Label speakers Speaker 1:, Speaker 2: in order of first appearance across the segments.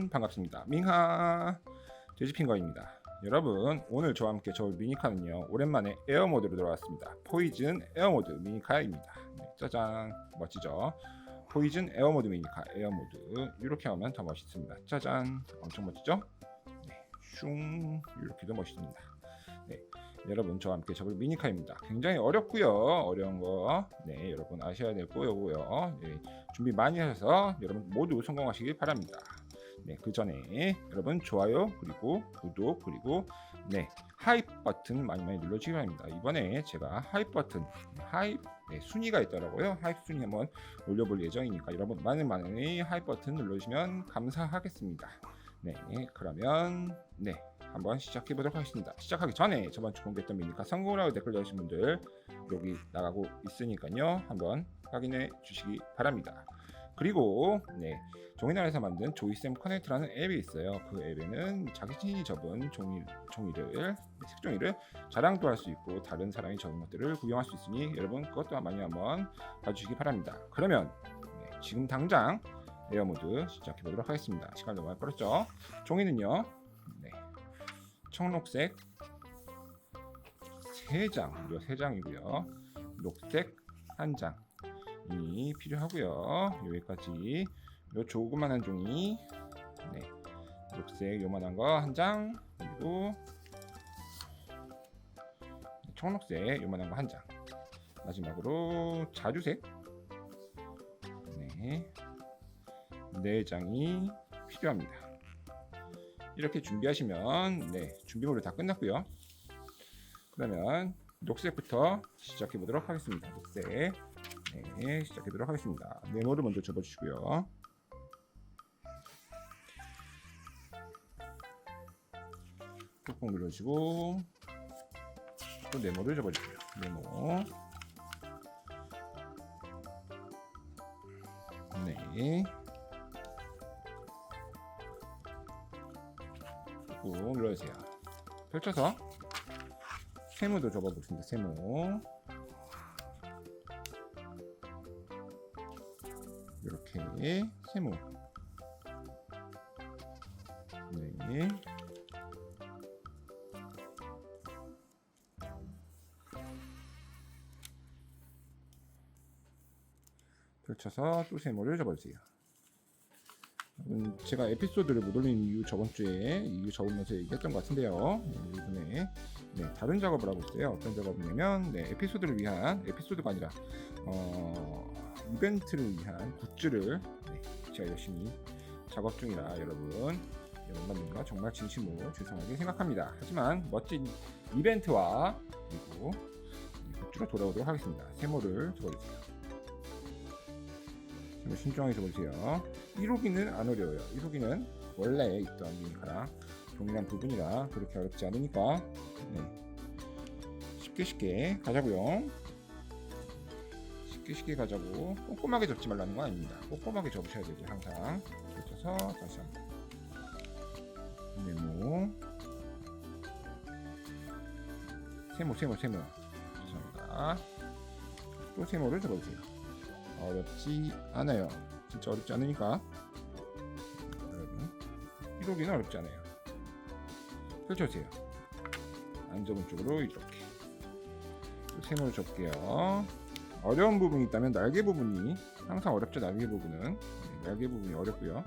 Speaker 1: 여러분 반갑습니다. 밍하 돼지핑거입니다. 여러분 오늘 저와 함께 저 미니카는요 오랜만에 에어 모드로 들어왔습니다. 포이즌 에어 모드 미니카입니다. 네, 짜잔 멋지죠? 포이즌 에어 모드 미니카 에어 모드 이렇게 하면 더 멋있습니다. 짜잔 엄청 멋지죠? 네, 슝 이렇게도 멋있습니다. 네, 여러분 저와 함께 접을 미니카입니다. 굉장히 어렵고요. 어려운 거 네, 여러분 아셔야 될 거고요. 네, 준비 많이 하셔서 여러분 모두 성공하시길 바랍니다. 네, 그 전에 여러분 좋아요 그리고 구독 그리고 네, 하이프 버튼 많이 눌러주시기 바랍니다. 이번에 제가 하이프 버튼 하이프 네, 순위가 있더라고요. 하이프 순위 한번 올려볼 예정이니까 여러분 많은 하이프 버튼 눌러주시면 감사하겠습니다. 네, 그러면 네 한번 시작해 보도록 하겠습니다. 시작하기 전에 저번 주 공개했던 미니카 성공을 하고 댓글 달으신 분들 여기 나가고 있으니까요 한번 확인해 주시기 바랍니다. 그리고 네 종이날에서 만든 조이쌤 커넥트라는 앱이 있어요. 그 앱에는 자신이 접은 종이를 색종이를 자랑도 할 수 있고 다른 사람이 접은 것들을 구경할 수 있으니 여러분 그것 또한 많이 한번 봐주시기 바랍니다. 그러면 네, 지금 당장 에어 모드 시작해 보도록 하겠습니다. 시간 너무 많이 걸렸죠? 종이는요 네, 청록색 3장 무려 3장이고요 녹색 1장이 필요하고요. 여기까지 요 조그만한 종이 네, 녹색 요만한 거 1장 그리고 청록색 요만한 거 1장 마지막으로 자주색 네, 4장이 필요합니다. 이렇게 준비하시면 네, 준비물이 다 끝났고요. 그러면 녹색부터 시작해 보도록 하겠습니다. 녹색 네, 시작해 보도록 하겠습니다. 네모를 먼저 접어주시고요. 꾹꾹 눌러주시고 또 네모를 접어주고요. 네모 네 꾹 눌러주세요. 펼쳐서 세모도 접어보겠습니다. 세모 이렇게 세모 네 펼쳐서 또 세모를 접어주세요. 제가 에피소드를 못 올린 이유 저번주에 이유 적으면서 얘기했던 것 같은데요. 네, 이번에 네, 다른 작업을 하고 있어요. 어떤 작업이냐면 네, 에피소드를 위한 에피소드가 아니라 이벤트를 위한 굿즈를 네, 제가 열심히 작업 중이라 여러분 여러분과 정말 진심으로 죄송하게 생각합니다. 하지만 멋진 이벤트와 그리고 굿즈로 돌아오도록 하겠습니다. 세모를 접어주세요. 신중하게 접어주세요. 1호기는 안 어려워요. 1호기는 원래 있던 미니카랑 동일한 부분이라 그렇게 어렵지 않으니까 네. 쉽게 가자고요. 쉽게 가자고. 꼼꼼하게 접지 말라는 건 아닙니다. 꼼꼼하게 접으셔야 되죠. 항상 그래서 다시 한번 네모 세모 죄송합니다. 또 세모를 접어주세요. 어렵지 않아요. 진짜 어렵지 않으니까 여러분 1호기는 어렵지 않아요. 펼쳐주세요. 안 접은 쪽으로 이렇게 또 세모를 접게요. 어려운 부분이 있다면 날개 부분이 항상 어렵죠. 날개 부분은 네, 날개 부분이 어렵고요.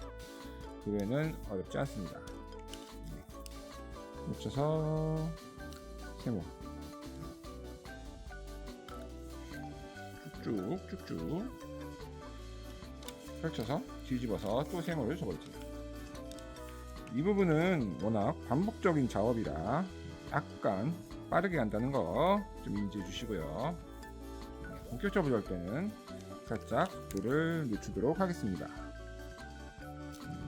Speaker 1: 그 외에는 어렵지 않습니다. 네. 펼쳐서 세모 쭉쭉 펼쳐서 뒤집어서 또 세모를 접어주세요. 이 부분은 워낙 반복적인 작업이라 약간 빠르게 간다는 거 좀 인지해 주시고요. 본격적으로 할 때는 살짝 속도를 늦추도록 하겠습니다.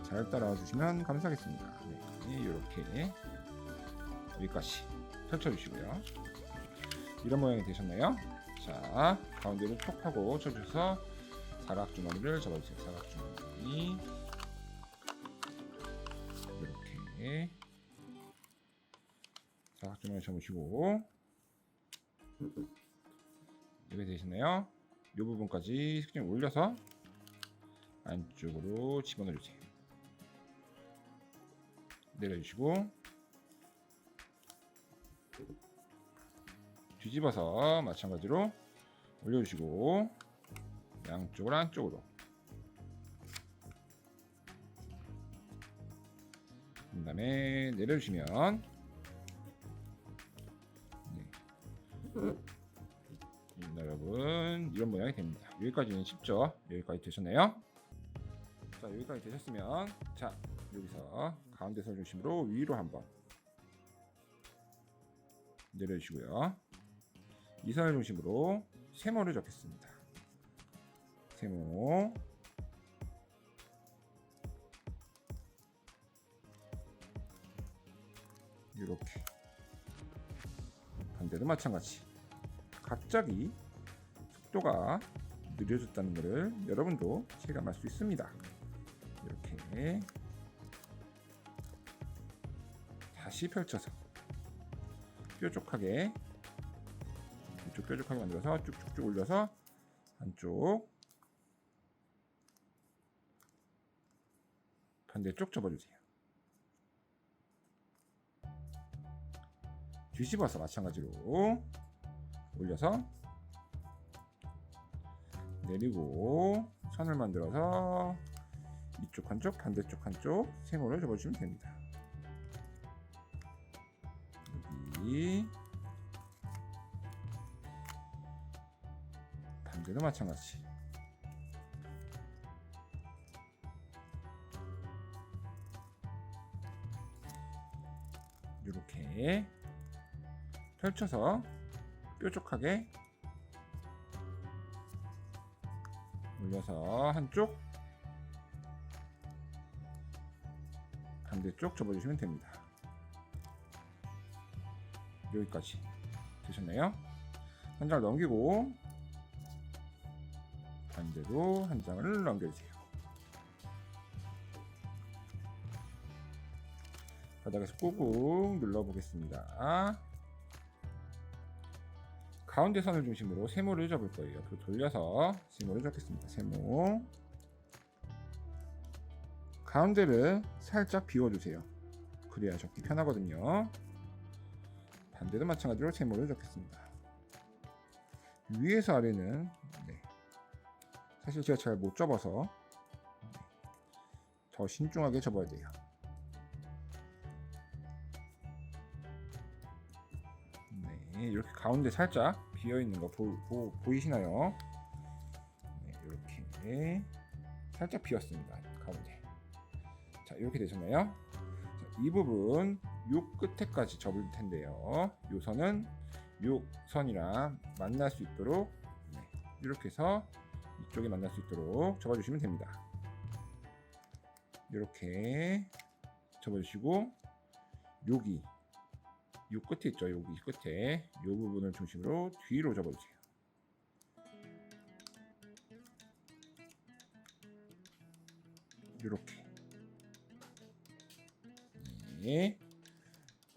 Speaker 1: 잘 따라와 주시면 감사하겠습니다. 네, 이렇게 여기까지 펼쳐주시고요. 이런 모양이 되셨나요? 자, 가운데를 톡 하고 쳐주셔서 사각주머니를 접어주세요. 사각주머니 이렇게 사각주머니 접으시고 이렇게 되시나요? 이 부분까지 색종이 올려서 안쪽으로 집어넣어주세요. 내려주시고 뒤집어서 마찬가지로 올려주시고 양쪽을 안쪽으로 그 다음에 내려주시면 여러분 이런 모양이 됩니다. 여기까지는 쉽죠? 여기까지 되셨나요? 자, 여기까지 되셨으면 자, 여기서 가운데 선 중심으로 위로 한번 내려주시고요. 이 선을 중심으로 세모를 적겠습니다. 세모 이렇게 반대도 마찬가지. 갑자기 속도가 느려졌다는 것을 여러분도 체감할 수 있습니다. 이렇게 다시 펼쳐서 뾰족하게 이쪽 뾰족하게 만들어서 쭉쭉쭉 올려서 한쪽 반대쪽 접어주세요. 뒤집어서 마찬가지로 올려서 내리고 선을 만들어서 이쪽 한쪽 반대쪽 한쪽 세모를 접어주시면 됩니다. 여기 반대도 마찬가지. 이렇게 펼쳐서 뾰족하게 올려서 한쪽 반대쪽 접어주시면 됩니다. 여기까지 되셨나요? 한 장을 넘기고 반대로 한 장을 넘겨주세요. 바닥에서 꾹꾹 눌러보겠습니다. 가운데 선을 중심으로 세모를 접을 거예요. 옆으로 돌려서 세모를 접겠습니다. 세모 가운데를 살짝 비워주세요. 그래야 접기 편하거든요. 반대도 마찬가지로 세모를 접겠습니다. 위에서 아래는 사실 제가 잘 못 접어서 더 신중하게 접어야 돼요. 이렇게 가운데 살짝 비어있는 거 보이시나요? 이렇게 살짝 비었습니다. 가운데. 자, 이렇게 되셨나요? 자, 이 부분 요 끝에까지 접을 텐데요. 요 선은 요 선이랑 만날 수 있도록 이렇게 해서 이쪽에 만날 수 있도록 접어주시면 됩니다. 이렇게 접어주시고 여기 이 끝에 있죠. 여기 끝에 이 부분을 중심으로 뒤로 접어주세요. 이렇게. 네.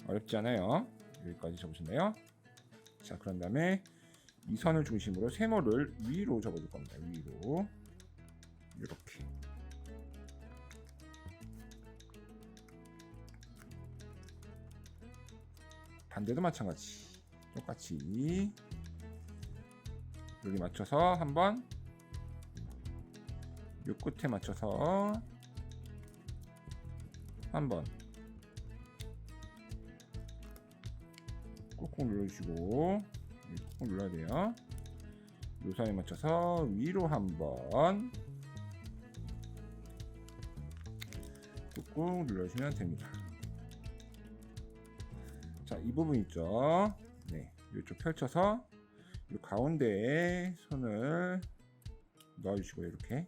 Speaker 1: 어렵지 않아요. 여기까지 접으셨나요? 자, 그런 다음에 이 선을 중심으로 세모를 위로 접어줄 겁니다. 위로. 이렇게. 반대도 마찬가지. 똑같이 여기 맞춰서 한번 요 끝에 맞춰서 한번 꾹꾹 눌러주시고 꾹꾹 눌러야 돼요. 요 선에 맞춰서 위로 한번 꾹꾹 눌러주시면 됩니다. 자, 이 부분 있죠. 네, 이쪽 펼쳐서 이 가운데에 손을 넣어주시고 이렇게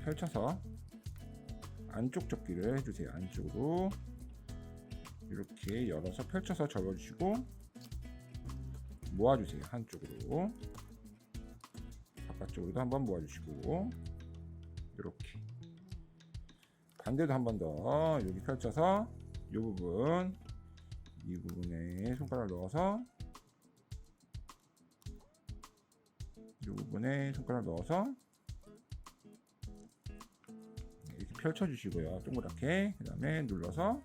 Speaker 1: 펼쳐서 안쪽 접기를 해주세요. 안쪽으로 이렇게 열어서 펼쳐서 접어주시고 모아주세요. 한쪽으로 바깥쪽으로도 한번 모아주시고 이렇게 반대도 한 번 더 여기 펼쳐서 이 부분 이 부분에 손가락을 넣어서 이 부분에 손가락을 넣어서 이렇게 펼쳐주시고요. 동그랗게. 그 다음에 눌러서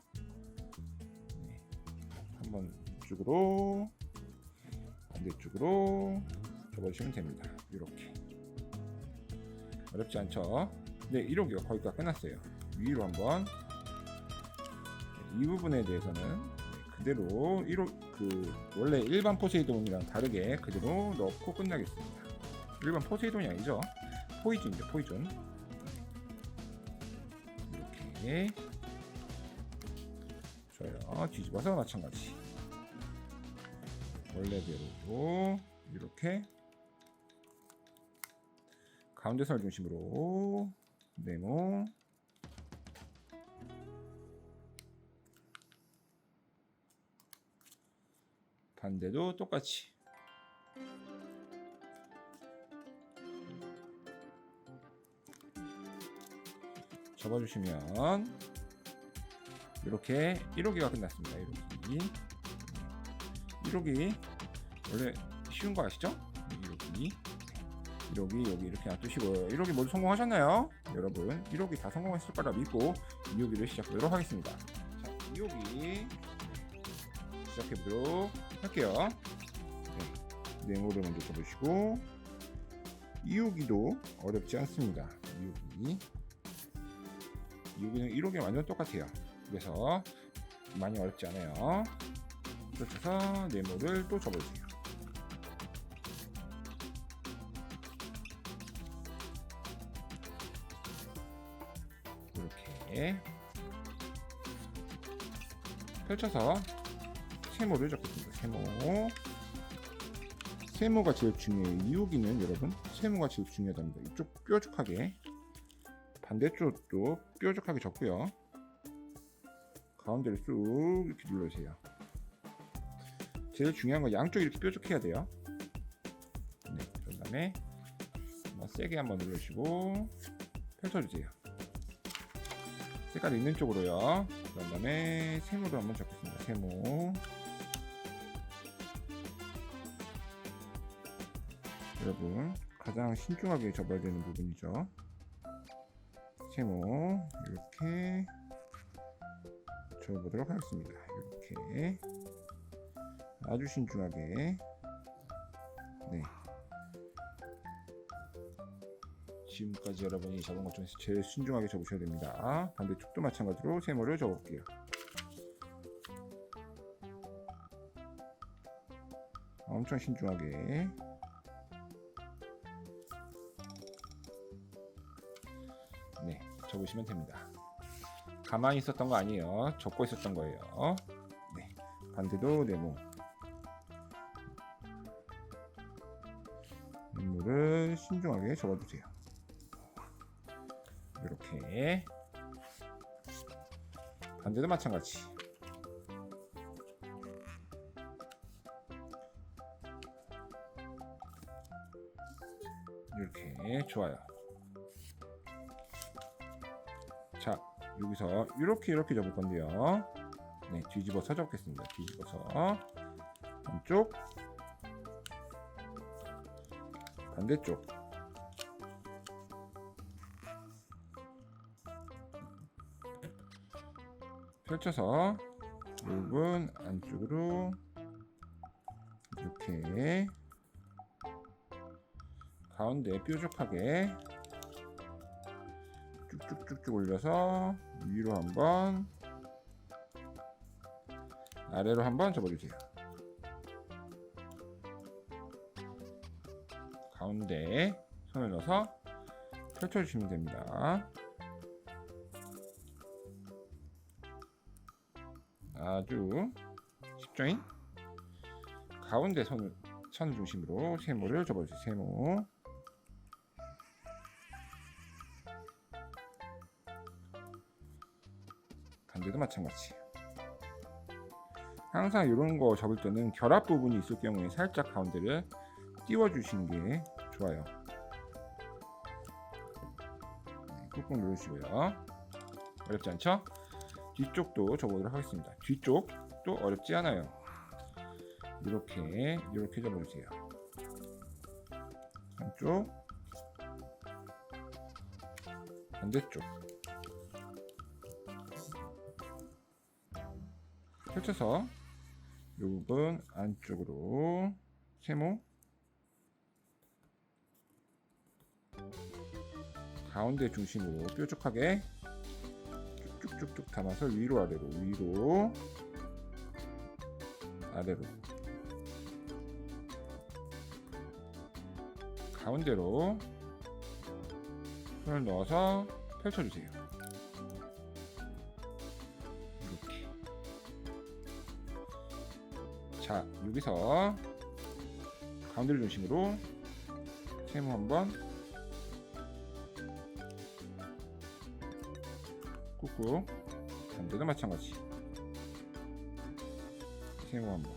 Speaker 1: 한번 이쪽으로 반대쪽으로 접어주시면 됩니다. 이렇게. 어렵지 않죠? 네, 이러기가 거의 다 끝났어요. 위로 한번. 이 부분에 대해서는 그대로 원래 일반 포세이돈이랑 다르게 그대로 넣고 끝나겠습니다. 일반 포세이돈이 아니죠? 포이즌이죠, 포이즌. 이렇게. 좋아요. 뒤집어서 마찬가지. 원래대로 이렇게 가운데 선을 중심으로 네모. 반대도 똑같이. 접어주시면 이렇게 1호기가 끝났습니다. 1호기. 1호기 원래 쉬운 거 아시죠? 1호기. 1호기 여기 이렇게 놔두시고요. 1호기 모두 성공하셨나요? 여러분 1호기 다 성공했을 거라 믿고 2호기를 시작하도록 하겠습니다. 자, 2호기 시작해보도록 할게요. 네, 네모를 먼저 접으시고 2호기도 어렵지 않습니다. 2호기는 1호기랑 완전 똑같아요. 그래서 많이 어렵지 않아요. 그렇게 해서 네모를 또 접어주세요. 이렇게 펼쳐서 세모를 접겠습니다. 세모가 제일 중요해요. 2호기는 여러분 세모가 제일 중요하답니다. 이쪽 뾰족하게, 반대쪽도 뾰족하게 접고요. 가운데를 쑥 이렇게 눌러주세요. 제일 중요한 건 양쪽 이렇게 뾰족해야 돼요. 네, 그런 다음에 세게 한번 눌러주시고 펼쳐주세요. 색깔 있는 쪽으로요. 그런 다음에 세모를 한번 접겠습니다. 세모. 여러분 가장 신중하게 접어야 되는 부분이죠. 세모 이렇게 접어보도록 하겠습니다. 이렇게 아주 신중하게. 네. 지금까지 여러분이 접은 것 중에서 제일 신중하게 접으셔야 됩니다. 반대쪽도 마찬가지로 세모를 접어볼게요. 엄청 신중하게. 네, 접으시면 됩니다. 가만히 있었던 거 아니에요. 접고 있었던 거예요. 네, 반대도 네모. 네모를 신중하게 접어주세요. 이렇게. 반대도 마찬가지. 이렇게. 좋아요. 자, 여기서 이렇게 접을 건데요. 네, 뒤집어서 접겠습니다. 뒤집어서 한쪽, 반대쪽. 펼쳐서 부분 안쪽으로 이렇게 가운데 뾰족하게 쭉쭉쭉쭉 올려서 위로 한번, 아래로 한번 접어주세요. 가운데 손을 넣어서 펼쳐주시면 됩니다. 아주 쉽죠? 가운데 선 중심으로 세모를 접어주세요. 세모. 반대도 마찬가지. 항상 이런 거 접을 때는 결합 부분이 있을 경우에 살짝 가운데를 띄워 주시는 게 좋아요. 네, 꾹꾹 누르시고요. 어렵지 않죠? 뒤쪽도 접어보도록 하겠습니다. 뒤쪽도 어렵지 않아요. 이렇게 접어주세요. 한쪽, 반대쪽. 펼쳐서 이 부분 안쪽으로 세모, 가운데 중심으로 뾰족하게 쭉쭉쭉 담아서 위로 아래로 위로 아래로 가운데로 손을 넣어서 펼쳐주세요. 이렇게. 자, 여기서 가운데를 중심으로 세모 한번 꾹꾹, 반대도 마찬가지 세모 한번.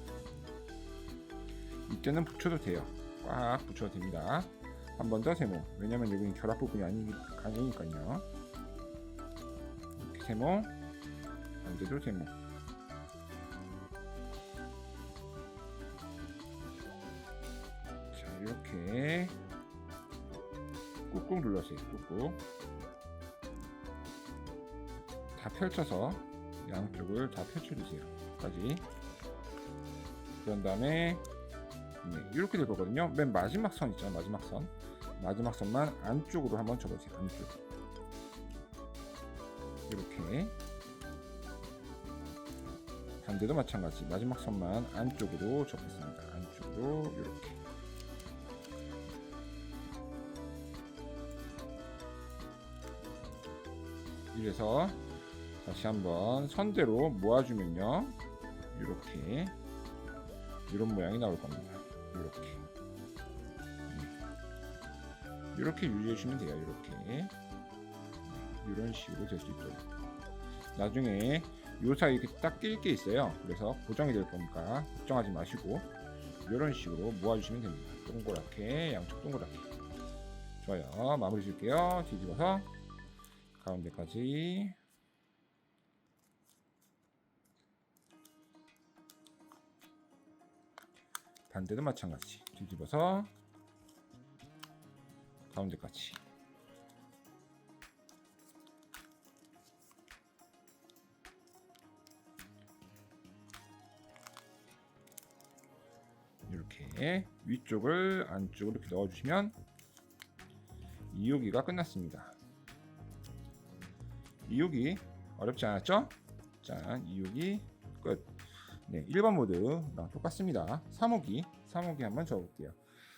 Speaker 1: 이때는 붙여도 돼요. 꽉 붙여도 됩니다. 한 번 더 세모. 왜냐면 여기는 결합 부분이 아니니까요. 이렇게 세모, 반대도 세모. 자, 이렇게 꾹꾹 눌러주세요. 꾹꾹. 다 펼쳐서 양쪽을 다 펼쳐주세요. 까지. 그런 다음에 이렇게 될 거거든요. 맨 마지막 선 있잖아요. 마지막 선. 마지막 선만 안쪽으로 한번 접어주세요. 안쪽. 이렇게. 반대도 마찬가지. 마지막 선만 안쪽으로 접겠습니다. 안쪽으로 이렇게. 이래서 다시 한번 선대로 모아주면요. 이렇게. 이런 모양이 나올 겁니다. 이렇게 유지해 주시면 돼요. 이렇게 이런 식으로 될 수 있도록. 나중에 요 사이 이렇게 딱 낄 게 있어요. 그래서 고정이 될 거니까 걱정하지 마시고 이런 식으로 모아주시면 됩니다. 동그랗게, 양쪽 동그랗게. 좋아요. 마무리 줄게요. 뒤집어서 가운데까지. 반대도 마찬가지. 뒤집어서 가운데까지. 이렇게 위쪽을 안쪽으로 이렇게 넣어주시면 2호기가 끝났습니다. 2호기 어렵지 않았죠? 짠, 2호기 끝. 네, 1번 모드랑 똑같습니다. 3호기 한번 적어볼게요.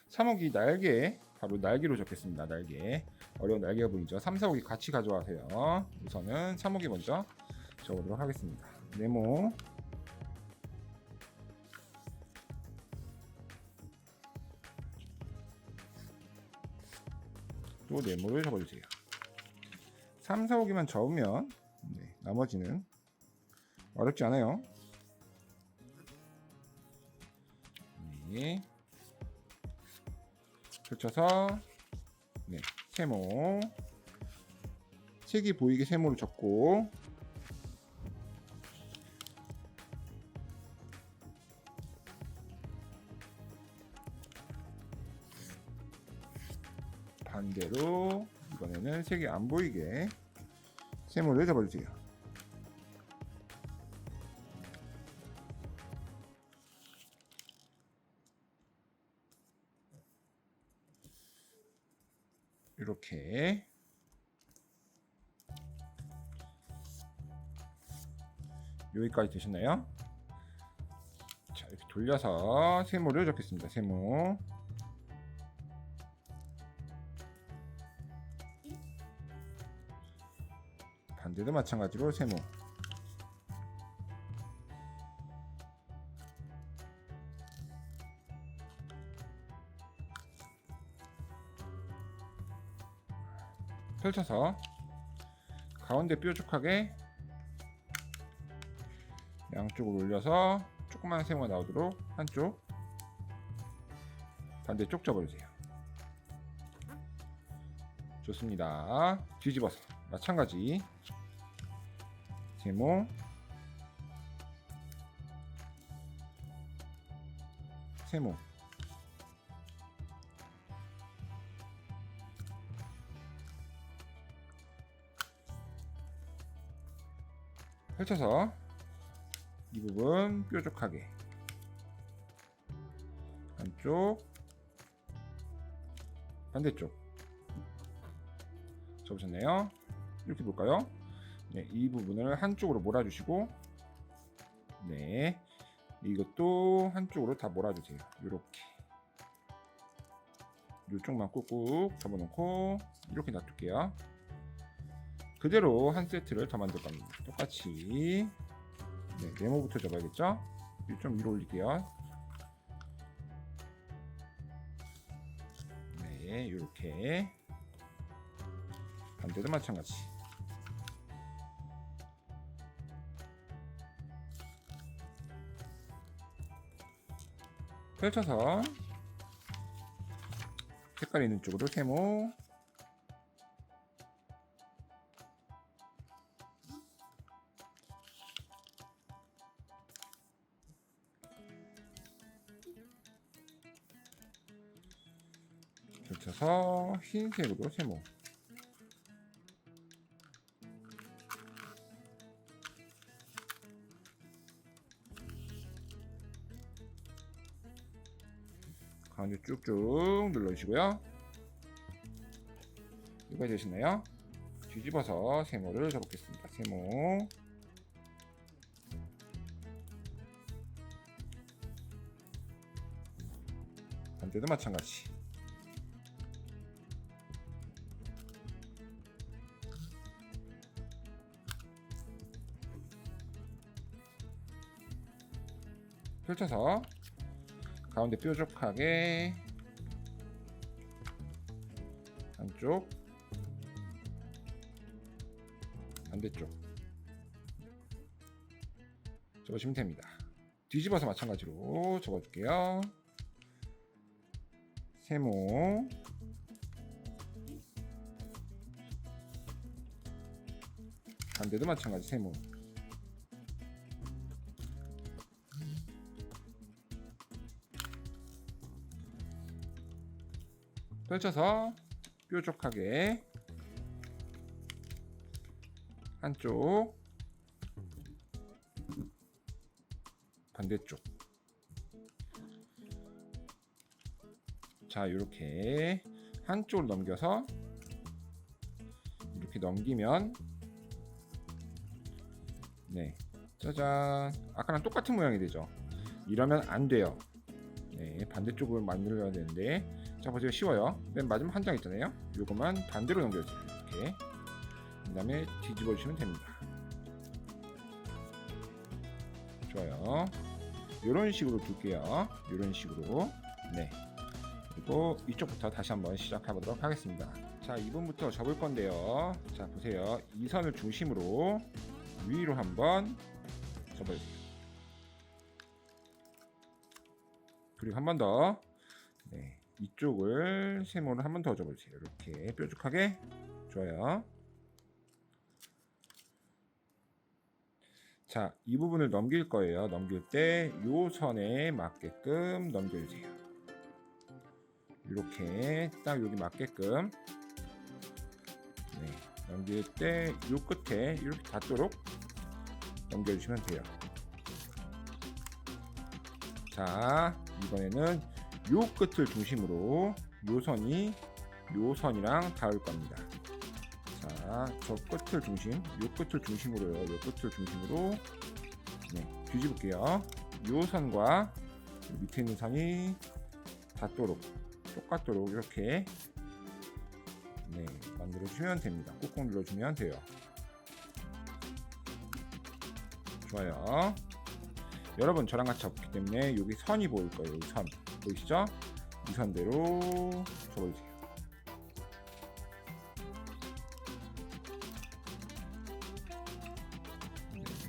Speaker 1: 3호기 날개, 바로 날개로 적겠습니다. 날개. 어려운 날개가 보이죠? 3, 4호기 같이 가져와세요. 우선은 3호기 먼저 적어보도록 하겠습니다. 네모, 또 네모를 적어주세요. 3, 4호기만 적으면 나머지는 어렵지 않아요. 펼쳐서 세모, 색이 보이게 세모를 적고 반대로 이번에는 색이 안 보이게 세모를 접어주세요. 이렇게 여기까지 되셨나요? 자, 이렇게 돌려서 세모를 적겠습니다. 세모. 반대도 마찬가지로 세모. 펼쳐서 가운데 뾰족하게 양쪽으로 올려서 조그만 세모가 나오도록 한쪽, 반대쪽 접어주세요. 좋습니다. 뒤집어서 마찬가지 세모, 세모. 펼쳐서 이 부분 뾰족하게 한쪽 반대쪽 접으셨네요. 이렇게 볼까요? 네, 이 부분을 한쪽으로 몰아주시고, 네, 이것도 한쪽으로 다 몰아주세요. 이렇게 이쪽만 꾹꾹 접어놓고 이렇게 놔둘게요. 그대로 한 세트를 더 만들 겁니다. 똑같이. 네, 네모부터 접어야겠죠? 좀 위로 올릴게요. 네, 이렇게 반대도 마찬가지. 펼쳐서 색깔 있는 쪽으로 세모, 펼쳐서 흰색으로 세모, 가운데 쭉쭉 눌러주시고요. 이거 되시나요? 뒤집어서 세모를 접겠습니다. 세모, 반대도 마찬가지. 펼쳐서 가운데 뾰족하게 한쪽 반대쪽 접으시면 됩니다. 뒤집어서 마찬가지로 접어줄게요. 세모, 반대도 마찬가지 세모, 펼쳐서 뾰족하게 한쪽 반대쪽. 자, 이렇게 한쪽을 넘겨서 이렇게 넘기면, 네, 짜잔, 아까랑 똑같은 모양이 되죠. 이러면 안 돼요. 네, 반대쪽을 만들어야 되는데, 자, 보세요. 쉬워요. 맨 마지막 한 장 있잖아요. 요거만 반대로 넘겨주세요. 이렇게. 그 다음에 뒤집어 주시면 됩니다. 좋아요. 이런 식으로 둘게요. 이런 식으로. 네. 그리고 이쪽부터 다시 한번 시작해 보도록 하겠습니다. 자, 2번부터 접을 건데요. 자, 보세요. 이 선을 중심으로 위로 한번 접어주세요. 그리고 한 번 더. 네. 이쪽을 세모를 한 번 더 접어주세요. 이렇게 뾰족하게. 좋아요. 자, 이 부분을 넘길 거예요. 넘길 때 요 선에 맞게끔 넘겨주세요. 이렇게 딱 여기 맞게끔. 네, 넘길 때 요 끝에 이렇게 닿도록 넘겨주시면 돼요. 자, 이번에는 요 끝을 중심으로 요 선이랑 닿을 겁니다. 자, 저 끝을 중심, 요 끝을 중심으로요. 요 끝을 중심으로, 네, 뒤집을게요. 요 선과 밑에 있는 선이 닿도록, 똑같도록 이렇게, 네, 만들어주시면 됩니다. 꾹꾹 눌러주면 돼요. 좋아요. 여러분, 저랑 같이 접기 때문에 여기 선이 보일 거예요. 이 선 보이시죠? 이 선대로 접어주세요.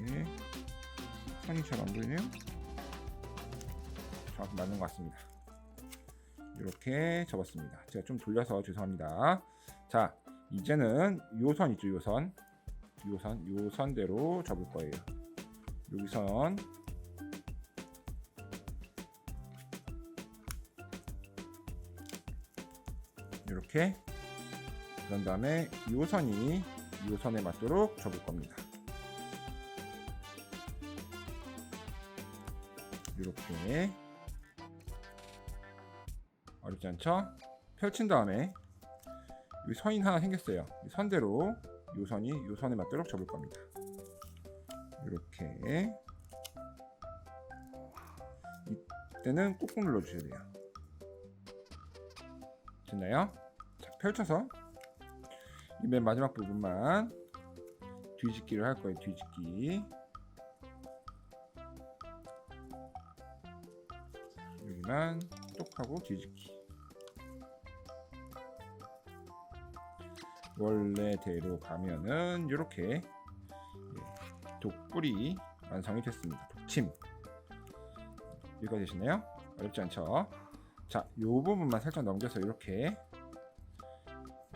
Speaker 1: 네, 선이 잘 안 보이네요. 정확히 맞는 것 같습니다. 이렇게 접었습니다. 제가 좀 돌려서 죄송합니다. 자, 이제는 요 선 있죠? 요 선대로 접을 거예요. 여기 선, 이렇게. 그런 다음에 요 선이 요 선에 맞도록 접을 겁니다. 이렇게 어렵지 않죠? 펼친 다음에 여기 선이 하나 생겼어요. 이 선대로 이 선이 이 선에 맞도록 접을 겁니다. 이렇게 이때는 꾹꾹 눌러주셔야 돼요. 됐나요? 자, 펼쳐서 이 맨 마지막 부분만 뒤집기를 할 거예요. 뒤집기. 여기만 똑 하고 뒤집기. 원래대로 가면은 이렇게 독불이 완성이 됐습니다. 독침. 이거 되시나요? 어렵지 않죠? 자, 요 부분만 살짝 넘겨서 이렇게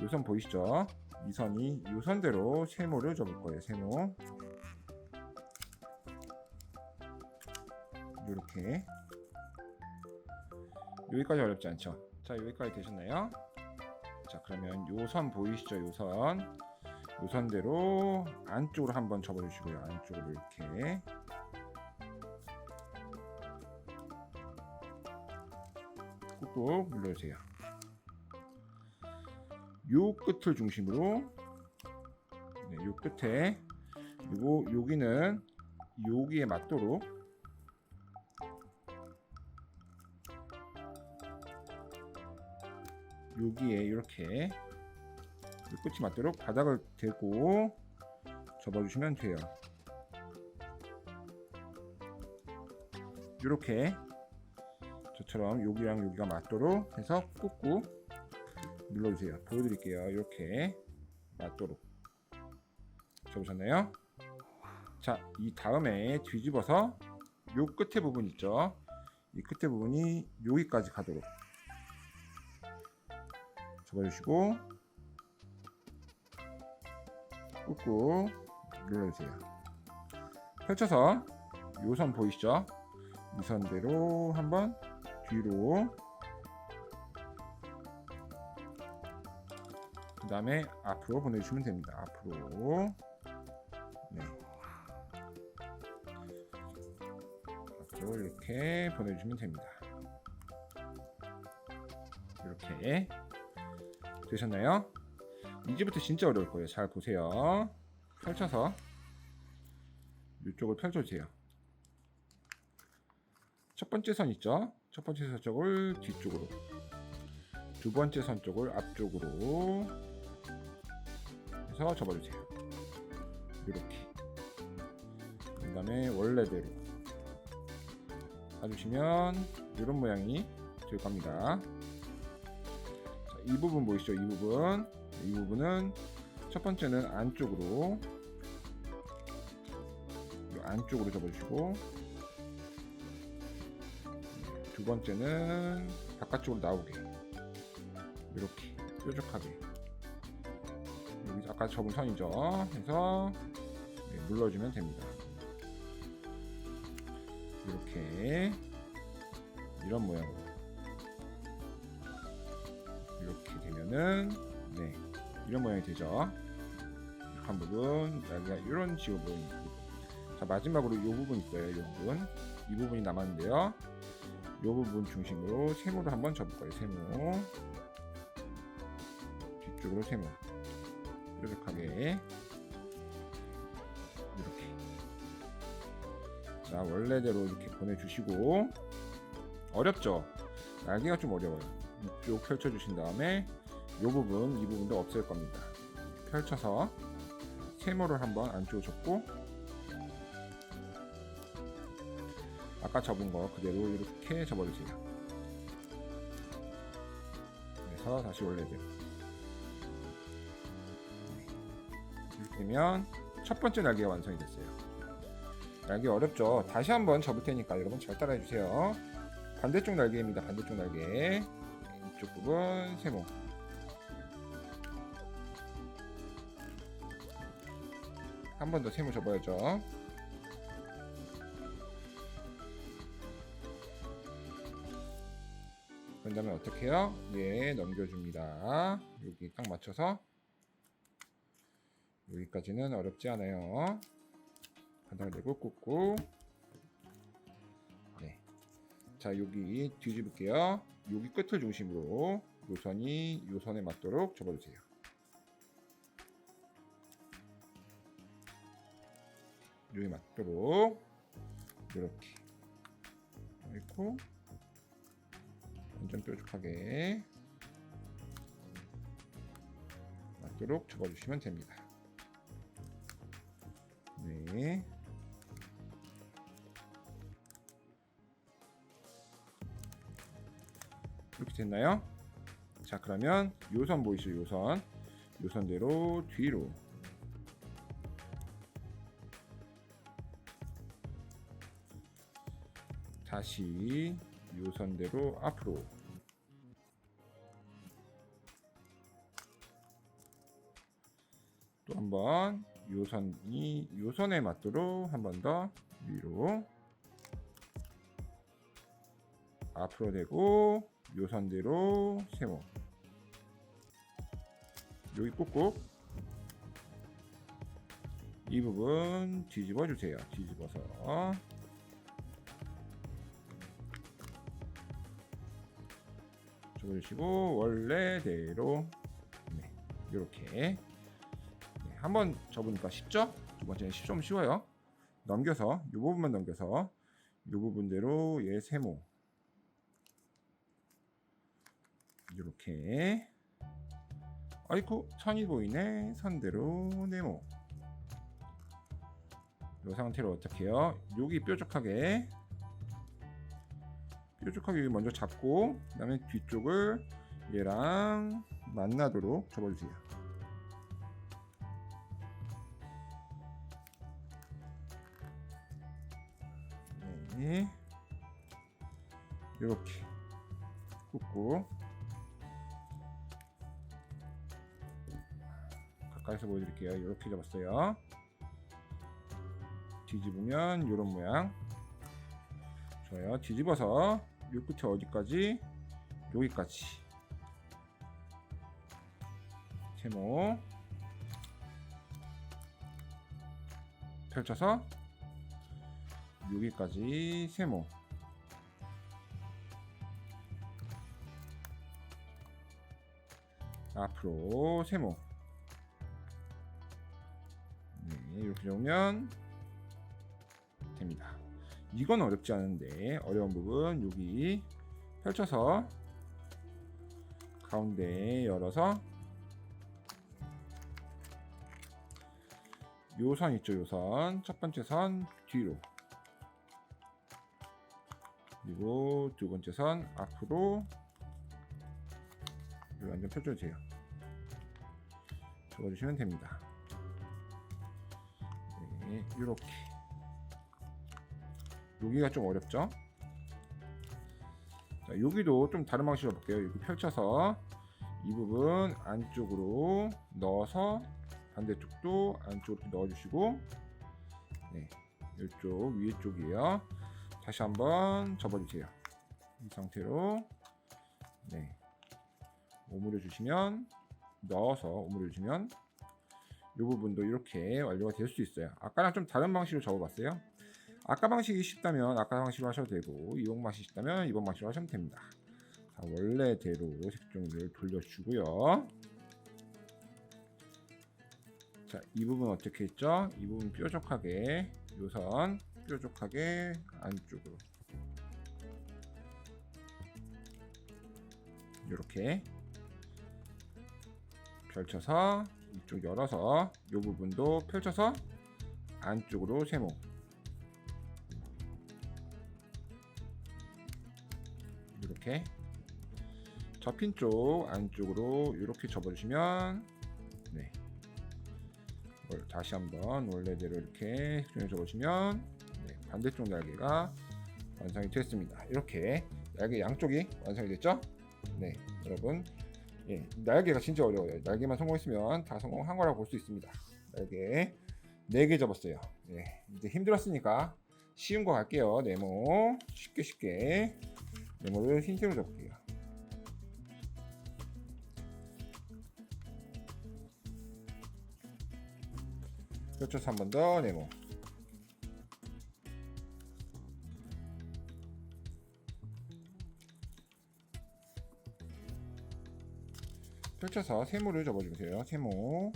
Speaker 1: 요 선 보이시죠? 이 선이 요 선대로 세모를 접을 거예요. 세모. 이렇게. 여기까지 어렵지 않죠? 자, 여기까지 되셨나요? 자, 그러면 요 선 보이시죠? 요 선. 요 선대로 안쪽으로 한번 접어주시고요. 안쪽으로 이렇게. 꾹꾹 눌러주세요. 요 끝을 중심으로, 네, 요 끝에, 그리고 여기는 여기에 맞도록 여기에 이렇게 끝이 맞도록 바닥을 대고 접어주시면 돼요. 이렇게 저처럼 여기랑 여기가 맞도록 해서 꾹꾹 눌러주세요. 보여드릴게요. 이렇게 맞도록 접으셨나요? 자, 이 다음에 뒤집어서 요 끝에 부분 있죠? 이 끝에 부분이 여기까지 가도록 접어주시고 꾹꾹 눌러주세요. 펼쳐서 요 선 보이시죠? 이 선대로 한번 뒤로, 그 다음에 앞으로 보내주시면 됩니다. 앞으로. 네. 앞으로 이렇게 보내주시면 됩니다. 이렇게 되셨나요? 이제부터 진짜 어려울 거예요. 잘 보세요. 펼쳐서 이쪽을 펼쳐주세요. 첫 번째 선 있죠? 첫 번째 선 쪽을 뒤쪽으로, 두 번째 선 쪽을 앞쪽으로 해서 접어주세요. 이렇게. 그 다음에 원래대로 봐주시면 이런 모양이 될 겁니다. 자, 이 부분 보이시죠? 이 부분. 이 부분은 첫 번째는 안쪽으로, 안쪽으로 접어주시고, 두 번째는 바깥쪽으로 나오게 이렇게 뾰족하게, 여기 아까 접은 선이죠. 해서 눌러주면 됩니다. 이렇게 이런 모양으로 이렇게 되면은 네, 이런 모양이 되죠. 한 부분, 날개가 이런 식으로 보입니다. 자, 마지막으로 이 부분 있어요. 이 부분, 이 부분이 남았는데요. 이 부분 중심으로 세모를 한번 접을 거예요. 세모. 뒤쪽으로 세모. 뾰족하게. 이렇게. 자, 원래대로 이렇게 보내주시고, 어렵죠? 날개가 좀 어려워요. 이쪽 펼쳐주신 다음에 이 부분, 이 부분도 없앨 겁니다. 펼쳐서 세모를 한번 안쪽으로 접고, 아까 접은 거 그대로 이렇게 접어주세요. 그래서 다시 원래대로. 이렇게 되면 첫 번째 날개가 완성이 됐어요. 날개 어렵죠? 다시 한번 접을 테니까 여러분 잘 따라해 주세요. 반대쪽 날개입니다. 반대쪽 날개. 이쪽 부분 세모. 한 번 더 세모 접어야죠. 그런 다음에 어떻게 해요? 예, 넘겨줍니다. 여기 딱 맞춰서. 여기까지는 어렵지 않아요. 바닥을 내고 꾹꾹. 네, 자, 여기 뒤집을게요. 여기 끝을 중심으로 요선이 요선에 맞도록 접어주세요. 여기 맞도록 이렇게 그리고 완전 뾰족하게 맞도록 접어주시면 됩니다. 네. 이렇게 됐나요? 자, 그러면 요선 보이시죠? 요선대로 뒤로 다시 요선대로 앞으로 또 한번 요선에 맞도록 한 번 더 위로 앞으로 되고 요선대로 세모 여기 꾹꾹 이 부분 뒤집어 주세요. 뒤집어서 접어주시고 원래대로 네, 이렇게 한번 접으니까 쉽죠? 두 번째는 좀 쉬워요. 넘겨서 이 부분만 넘겨서 이 부분대로 얘 세모 이렇게 아이쿠 선이 보이네. 선대로 네모 이 상태로 어떻게 해요? 여기 뾰족하게 여기 먼저 잡고 그 다음에 뒤쪽을 얘랑 만나도록 접어주세요. 네. 이렇게 꾹꾹 가까이서 보여드릴게요. 이렇게 잡았어요. 뒤집으면 이런 모양. 좋아요. 뒤집어서 이 끝에 어디까지? 여기까지 세모 펼쳐서 여기까지 세모 앞으로 세모 네, 이렇게 잡으면 됩니다. 이건 어렵지 않은데 어려운 부분 여기 펼쳐서 가운데 열어서 요선 있죠. 요선 첫 번째 선 뒤로 그리고 두 번째 선 앞으로 완전 펼쳐주세요. 접어주시면 됩니다. 네, 이렇게 여기가 좀 어렵죠? 자, 여기도 좀 다른 방식으로 볼게요. 여기 펼쳐서 이 부분 안쪽으로 넣어서 반대쪽도 안쪽으로 넣어주시고 네, 이쪽 위에 쪽이에요. 다시 한번 접어주세요. 이 상태로 네, 오므려 주시면 넣어서 오므려 주시면 이 부분도 이렇게 완료가 될 수 있어요. 아까랑 좀 다른 방식으로 접어봤어요. 아까 방식이 쉽다면 아까 방식으로 하셔도 되고 이번 방식이 쉽다면 이번 방식으로 하시면 됩니다. 자, 원래대로 색종이를 돌려주고요. 자, 이 부분 어떻게 했죠? 이 부분 뾰족하게 요선 뾰족하게 안쪽으로 이렇게 펼쳐서 이쪽 열어서 이 부분도 펼쳐서 안쪽으로 세모 이렇게 접힌 쪽 안쪽으로 이렇게 접어주시면 네, 다시 한번 원래대로 이렇게 색종이 접어주시면 네, 반대쪽 날개가 완성이 됐습니다. 이렇게 날개 양쪽이 완성이 됐죠? 네, 여러분 예, 날개가 진짜 어려워요. 날개만 성공했으면 다 성공한 거라고 볼 수 있습니다. 날개 4개 접었어요. 예, 이제 힘들었으니까 쉬운 거 갈게요. 네모 쉽게 네모를 흰색으로 접을게요. 펼쳐서 한 번 더 네모 펼쳐서 세모를 접어주세요. 세모.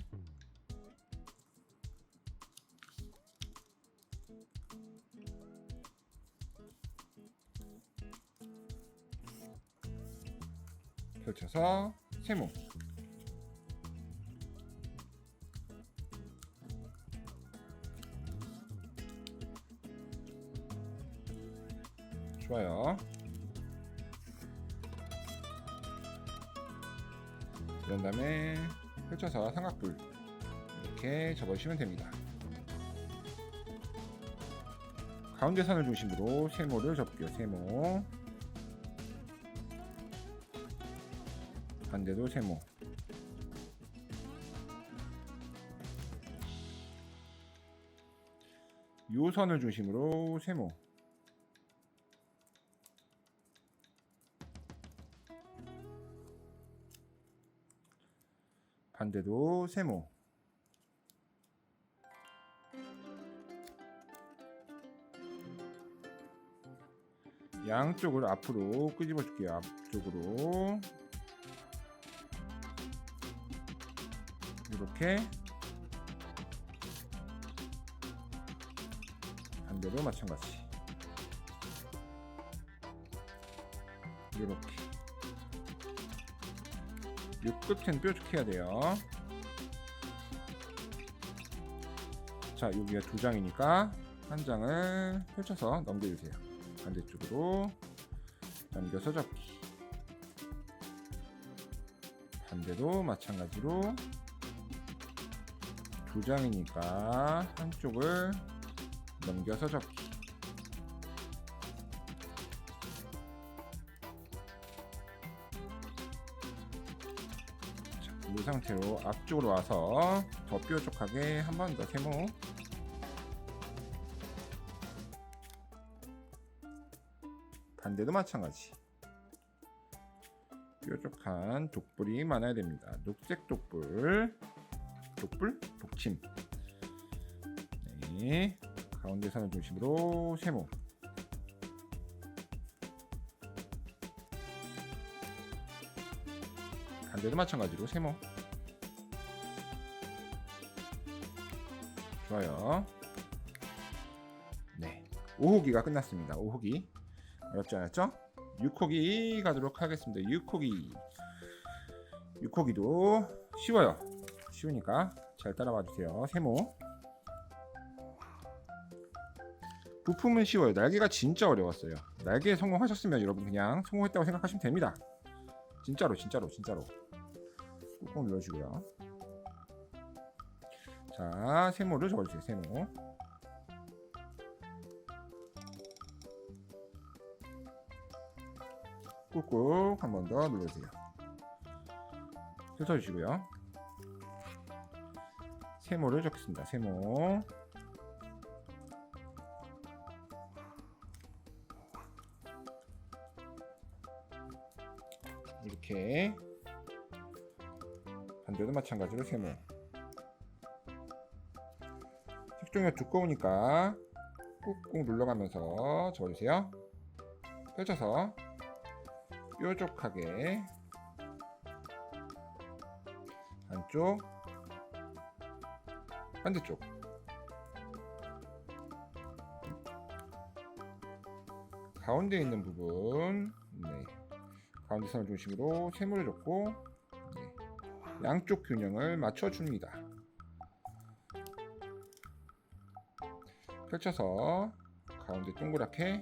Speaker 1: 펼쳐서 세모. 좋아요. 그런 다음에 펼쳐서 삼각뿔 이렇게 접어주시면 됩니다. 가운데 선을 중심으로 세모를 접게요. 세모. 반대도 세모. 요 선을 중심으로 세모. 반대도 세모. 양쪽을 앞으로 끄집어 줄게요. 앞쪽으로 이렇게. 반대로 마찬가지 이렇게. 이 끝은 뾰족해야 돼요. 자, 여기가 두 장이니까 한 장을 펼쳐서 넘겨주세요. 반대쪽으로 넘겨서 접기. 반대도 마찬가지로 두 장이니까 한쪽을 넘겨서 접기. 자, 이 상태로 앞쪽으로 와서 더 뾰족하게 한 번 더 세모. 반대도 마찬가지. 뾰족한 독불이 많아야 됩니다. 녹색 독불. 독불? 독침. 네. 가운데 선을 중심으로 세모. 반대도 마찬가지로 세모. 좋아요. 네. 5호기가 끝났습니다. 5호기. 어렵지 않았죠? 6호기 가도록 하겠습니다. 6호기. 6호기도 쉬워요. 쉬우니까 잘 따라와 주세요. 세모. 부품은 쉬워요. 날개가 진짜 어려웠어요. 날개에 성공하셨으면 여러분 그냥 성공했다고 생각하시면 됩니다. 진짜로 꾹꾹 눌러주고요. 자, 세모를 접어주세요. 세모. 꾹꾹 한 번 더 눌러주세요. 펼쳐주시고요. 세모를 적겠습니다. 세모. 이렇게. 반대도 마찬가지로 세모. 색종이가 두꺼우니까 꾹꾹 눌러가면서 접어주세요. 펼쳐서 뾰족하게 한쪽, 반대쪽. 가운데 있는 부분, 네. 가운데 선을 중심으로 세모를 접고, 네. 양쪽 균형을 맞춰줍니다. 펼쳐서 가운데 동그랗게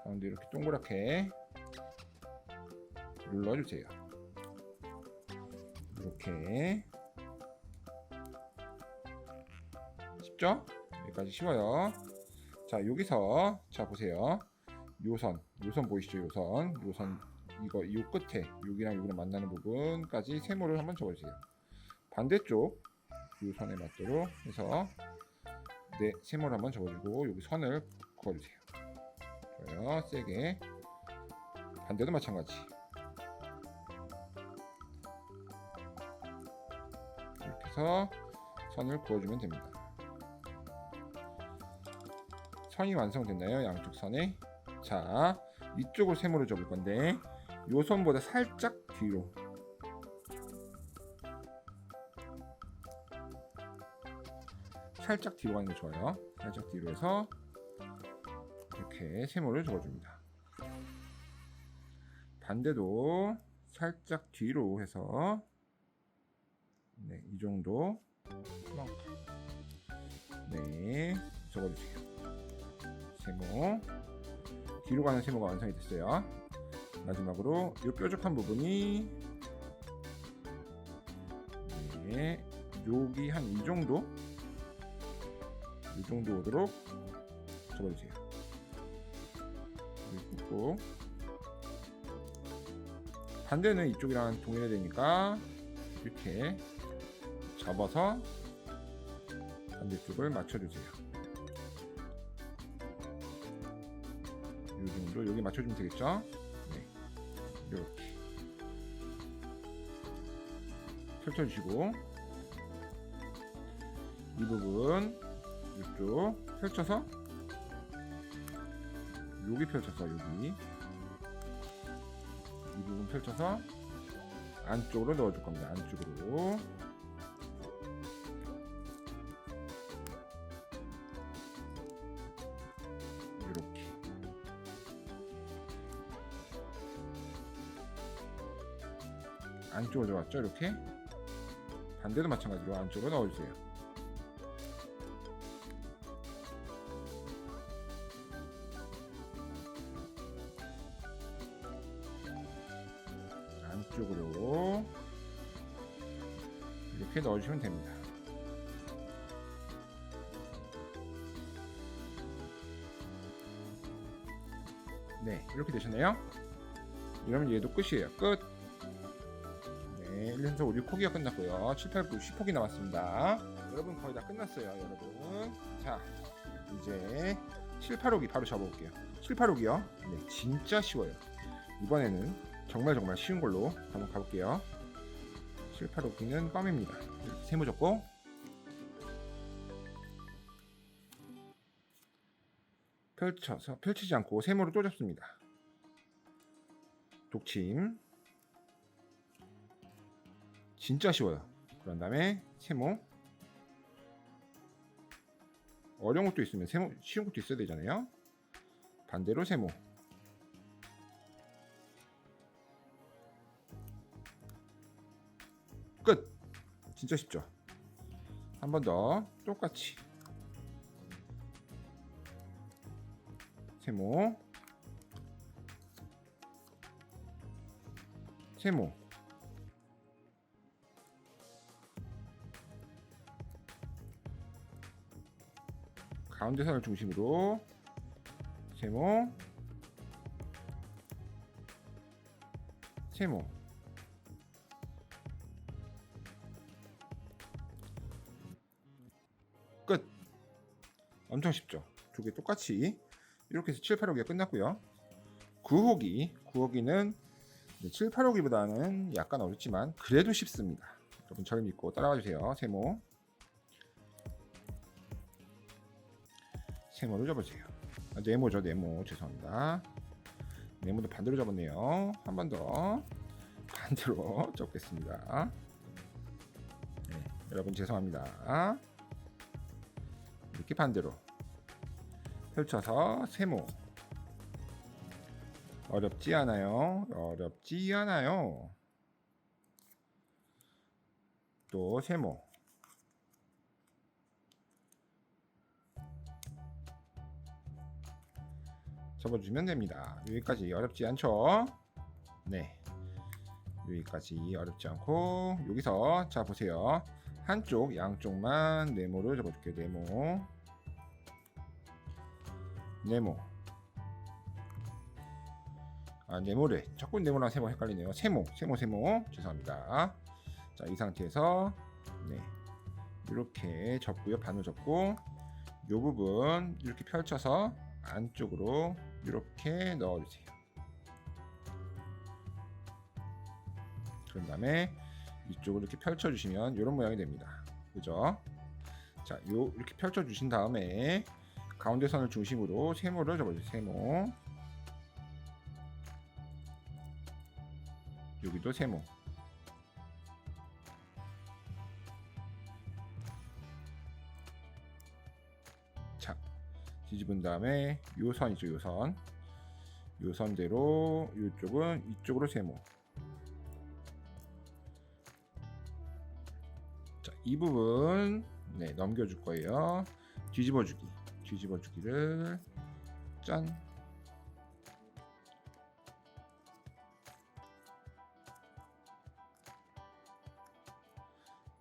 Speaker 1: 가운데 이렇게 동그랗게 눌러주세요. 이렇게. 쉽죠? 여기까지 쉬워요. 자, 여기서 자 보세요. 요선 보이시죠? 요선 이거 이 끝에 여기랑 여기랑 만나는 부분까지 세모를 한번 접어주세요. 반대쪽 요선에 맞도록 해서 네, 세모를 한번 접어주고 여기 선을 그어주세요. 좋아요. 세게. 반대도 마찬가지. 이렇게 해서 선을 그어주면 됩니다. 선이 완성됐나요? 양쪽 선에. 자, 이쪽으로 세모를 접을 건데 요 손보다 살짝 뒤로, 살짝 뒤로 가는 게 좋아요. 살짝 뒤로 해서 이렇게 세모를 접어줍니다. 반대도 살짝 뒤로 해서 네, 이 정도 네, 접어주세요. 세모, 뒤로 가는 세모가 완성이 됐어요. 마지막으로 이 뾰족한 부분이 네, 여기 한 이 정도 오도록 접어주세요. 꾹꾹. 반대는 이쪽이랑 동일되니까 이렇게 접어서 반대쪽을 맞춰주세요. 이 정도 여기 맞춰주면 되겠죠? 네, 이렇게 펼쳐주시고 이 부분 이쪽 펼쳐서 여기 펼쳐서 여기 이 부분 펼쳐서 안쪽으로 넣어줄 겁니다. 안쪽으로 이렇게 안쪽으로 들어갔죠. 이렇게 반대도 마찬가지로 안쪽으로 넣어주세요. 안쪽으로 이렇게 넣어주시면 됩니다. 네, 이렇게 되셨네요. 이러면 얘도 끝이에요. 끝. 네, 1, 2, 3, 4, 5, 6포기가 끝났고요. 7, 8, 9, 10포기 남았습니다. 여러분 거의 다 끝났어요. 여러분, 자 이제 7, 8호기 바로 잡아볼게요. 7, 8호기요. 네, 진짜 쉬워요. 이번에는 정말 쉬운 걸로 한번 가볼게요. 7, 8호기는 껌입니다. 이렇게 세모 접고 펼쳐서 펼치지 않고 세모로 또 접습니다. 독침. 진짜 쉬워요. 그런 다음에 세모. 어려운 것도 있으면 세모, 쉬운 것도 있어야 되잖아요. 반대로 세모. 끝. 진짜 쉽죠? 한 번 더 똑같이 세모, 세모. 가운데 선을 중심으로 세모, 세모. 끝. 엄청 쉽죠? 두 개 똑같이 이렇게 해서 7, 8호기가 끝났고요. 9호기는 7, 8호기보다는 약간 어렵지만 그래도 쉽습니다. 여러분 저를 믿고 따라와 주세요. 세모를 접으세요. 네모죠, 네모. 죄송합니다. 네모도 반대로 접었네요. 한 번 더 반대로 접겠습니다. 네, 여러분 죄송합니다. 이렇게 반대로 펼쳐서 세모. 어렵지 않아요. 어렵지 않아요. 또 세모. 접어주면 됩니다. 여기까지 어렵지 않죠? 네, 여기까지 어렵지 않고 여기서 자 보세요. 한쪽 양쪽만 네모를 접어줄게요. 네모, 네모. 아, 네모래. 자꾸 네모랑 세모 헷갈리네요. 세모. 죄송합니다. 자, 이 상태에서 네, 이렇게 접고요. 반을 접고 이 부분 이렇게 펼쳐서 안쪽으로 이렇게 넣어주세요. 그런 다음에 이쪽을 이렇게 펼쳐주시면 이런 모양이 됩니다. 그죠? 자, 이렇게 펼쳐주신 다음에 가운데 선을 중심으로 세모를 접어주세요. 세모. 여기도 세모. 자, 뒤집은 다음에 요 선이죠, 요 선. 요 선대로 이쪽은 이쪽으로 세모. 자, 이 부분 네, 넘겨줄 거예요. 뒤집어주기. 뒤집어주기를 짠.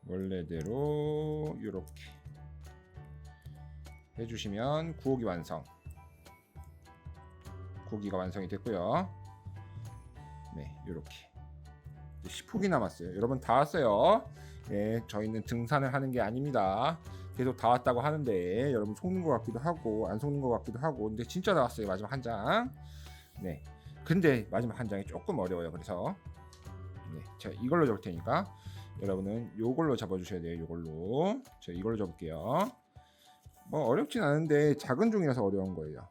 Speaker 1: 원래대로 이렇게 해주시면 구호기 완성. 구호기가 완성이 됐고요. 네, 이렇게 10호기 남았어요. 여러분 다 왔어요. 네, 저희는 등산을 하는 게 아닙니다. 계속 다 왔다고 하는데 여러분 속는 것 같기도 하고 안 속는 것 같기도 하고, 근데 진짜 나왔어요. 마지막 한 장. 네, 근데 마지막 한 장이 조금 어려워요. 그래서 네, 제가 이걸로 적을 테니까 여러분은 요걸로 잡아주셔야 돼요. 요걸로. 제가 이걸로 적을게요. 뭐 어렵진 않은데 작은 종이라서 어려운 거예요.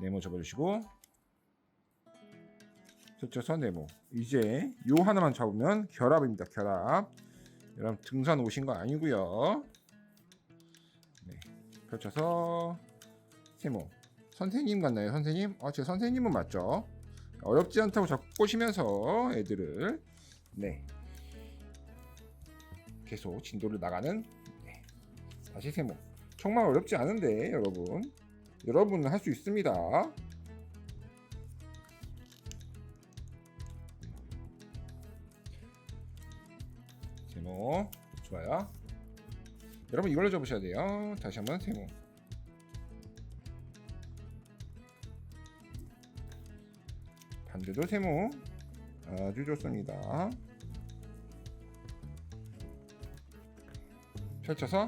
Speaker 1: 네모 접어주시고 펼쳐서 네모. 이제 요 하나만 잡으면 결합입니다. 결합. 여러분 등산 오신 거 아니고요. 네, 펼쳐서 세모. 선생님 같나요? 선생님? 제 선생님은 맞죠? 어렵지 않다고 자꾸 꼬시면서 애들을 네, 계속 진도를 나가는. 네, 다시 세모. 정말 어렵지 않은데 여러분은 할 수 있습니다. 세모. 좋아요. 여러분 이걸로 접으셔야 돼요. 다시 한번 세모. 반대도 세모. 아주 좋습니다. 펼쳐서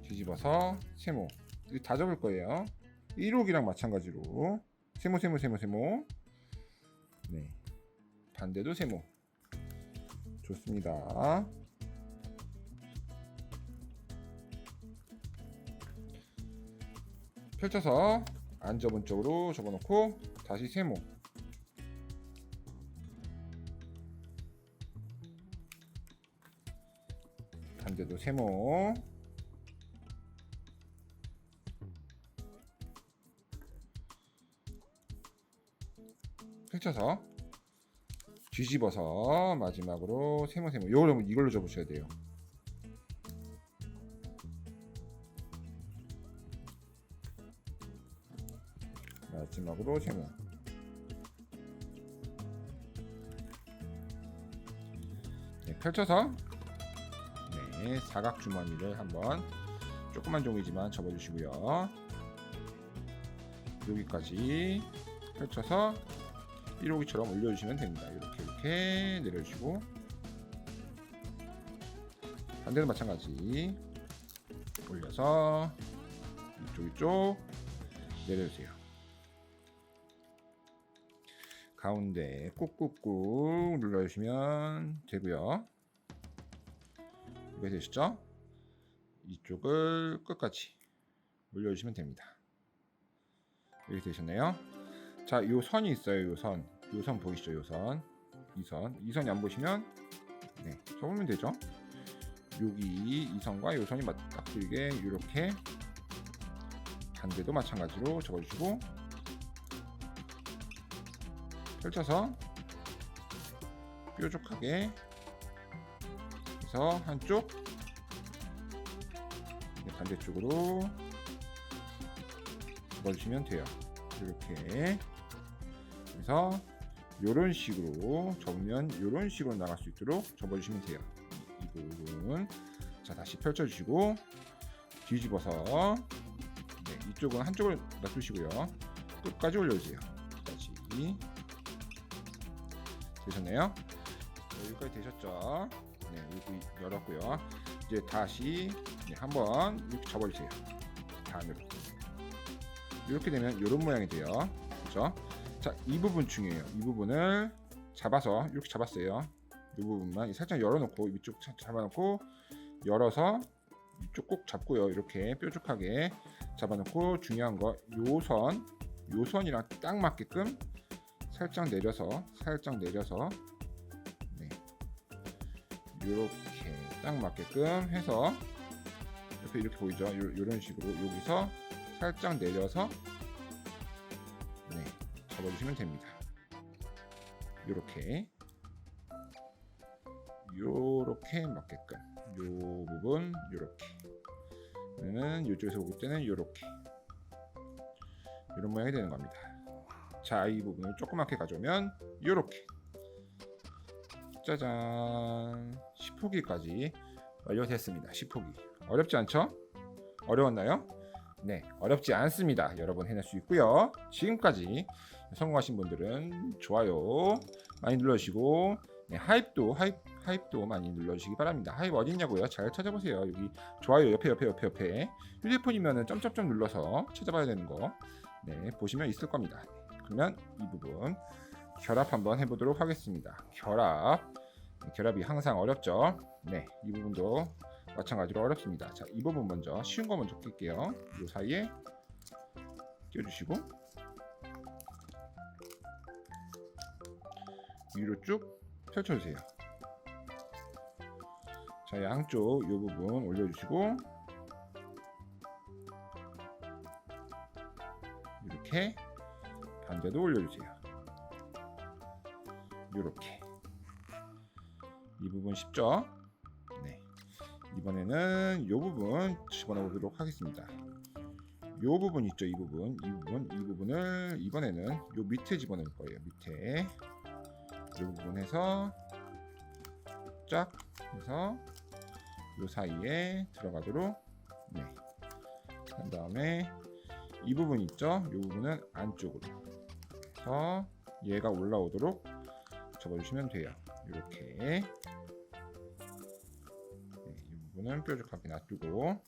Speaker 1: 뒤집어서 세모. 다 접을 거예요. 1호기랑 마찬가지로 세모. 네, 반대도 세모. 좋습니다. 펼쳐서 안 접은 쪽으로 접어놓고 다시 세모. 반대도 세모. 펼쳐서 뒤집어서 마지막으로 세모. 이걸로 접으셔야 돼요. 마지막으로 세모. 네, 펼쳐서 네, 사각 주머니를 한번 조그만 종이지만 접어주시고요. 여기까지 펼쳐서 1호기처럼 올려주시면 됩니다. 이렇게 내려주시고 반대도 마찬가지 올려서 이쪽 내려주세요. 가운데 꾹꾹꾹 눌러주시면 되고요. 이거 되시죠? 이쪽을 끝까지 올려주시면 됩니다. 이렇게 되셨네요. 자, 요 선이 있어요. 요 선 보이시죠? 요 선. 이 선이 안 보시면 네, 접으면 되죠. 여기 이 선과 요 선이 맞닥뜨리게 이렇게 반대도 마찬가지로 접어주시고 펼쳐서 뾰족하게 해서 한쪽 네, 반대쪽으로 접어주시면 돼요. 이렇게 해서 이런 식으로 접으면 이런 식으로 나갈 수 있도록 접어주시면 돼요. 이 부분. 자, 다시 펼쳐주시고 뒤집어서 네, 이쪽은 한쪽을 놔두시고요. 끝까지 올려주세요. 끝까지. 되셨네요? 여기까지 되셨죠? 네, 여기 열었고요. 이제 다시 네, 한번 이렇게 접어주세요. 반으로. 이렇게 되면 이런 모양이 돼요. 그렇죠? 자, 이 부분 중요해요. 이 부분을 잡아서 이렇게 잡았어요. 이 부분만 살짝 열어놓고 이쪽 잡아놓고 열어서 이쪽 꼭 잡고요. 이렇게 뾰족하게 잡아놓고 중요한 거 요 선이랑 딱 맞게끔 살짝 내려서 네, 이렇게 딱 맞게끔 해서 옆에 이렇게 보이죠? 이런 식으로 여기서 살짝 내려서 네, 잡아주시면 됩니다. 이렇게 맞게끔 요 부분 이렇게 는 이쪽에서 볼 때는 이렇게 이런 모양이 되는 겁니다. 자, 이 부분을 조그맣게 가져오면 이렇게 짜잔 10호기까지 완료됐습니다. 10호기 어렵지 않죠? 어려웠나요? 네, 어렵지 않습니다. 여러분 해낼 수 있고요. 지금까지 성공하신 분들은 좋아요 많이 눌러주시고 네, 하입도 많이 눌러주시기 바랍니다. 하입 어딨냐고요? 잘 찾아보세요. 여기 좋아요 옆에 휴대폰이면은 점점점 눌러서 찾아봐야 되는 거 네, 보시면 있을 겁니다. 그러면 이 부분 결합 한번 해보도록 하겠습니다. 결합이 항상 어렵죠. 네, 이 부분도 마찬가지로 어렵습니다. 자, 이 부분 먼저 쉬운 거 먼저 낄게요. 이 사이에 껴주시고 위로 쭉 펼쳐주세요. 자, 양쪽 이 부분 올려주시고 이렇게 반대도 올려주세요. 이렇게 이 부분 쉽죠? 네, 이번에는 이 부분 집어넣어보도록 하겠습니다. 이 부분 있죠? 이 부분을 이번에는 요 밑에 집어넣을 거예요. 밑에 이 부분 해서 쫙 해서 요 사이에 들어가도록 네. 그 다음에 이 부분 있죠? 이 부분은 안쪽으로 해서 얘가 올라오도록 접어주시면 돼요. 이렇게 네, 이 부분은 뾰족하게 놔두고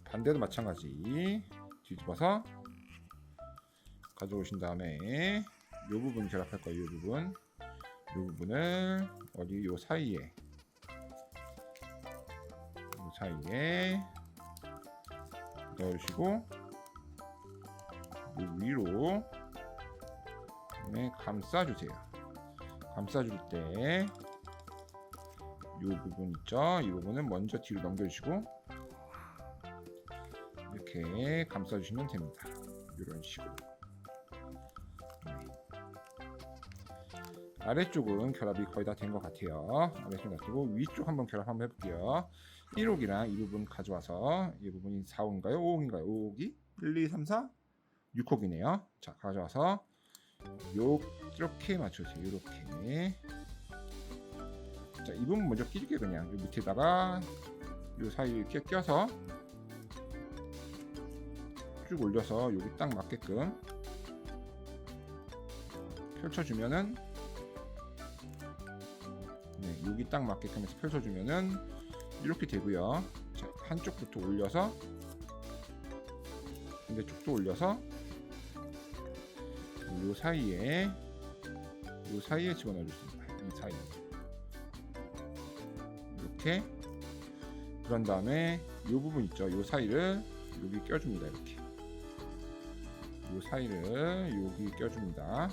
Speaker 1: 반대도 마찬가지 뒤집어서 가져오신 다음에 이 부분 결합할 거예요. 이 부분을 어디 요 사이에 넣으시고 요 위로 감싸주세요. 감싸줄 때 이 부분 있죠? 이 부분은 먼저 뒤로 넘겨주시고 이렇게 감싸주시면 됩니다. 이런 식으로. 네. 아래쪽은 결합이 거의 다 된 것 같아요. 아래쪽 놔두고 위쪽 한번 결합 한번 해볼게요. 1호기랑 이 부분 가져와서 이 부분이 4호인가요? 5호인가요? 5호기? 1, 2, 3, 4, 6호기네요. 자, 가져와서 이렇게 맞춰주세요. 이렇게. 자, 이 부분 먼저 끼줄게요. 그냥 이 밑에다가 이 사이에 이렇게 껴서 쭉 올려서 여기 딱 맞게끔 펼쳐주면은 네, 여기 딱 맞게끔 해서 펼쳐주면은 이렇게 되고요. 자, 한쪽부터 올려서 반대쪽도 올려서 이 사이에 집어넣어 주십니다. 이 사이에 이렇게. 그런 다음에 이 부분 있죠? 이 사이를 여기 껴줍니다. 이렇게 이 사이를 여기 껴줍니다.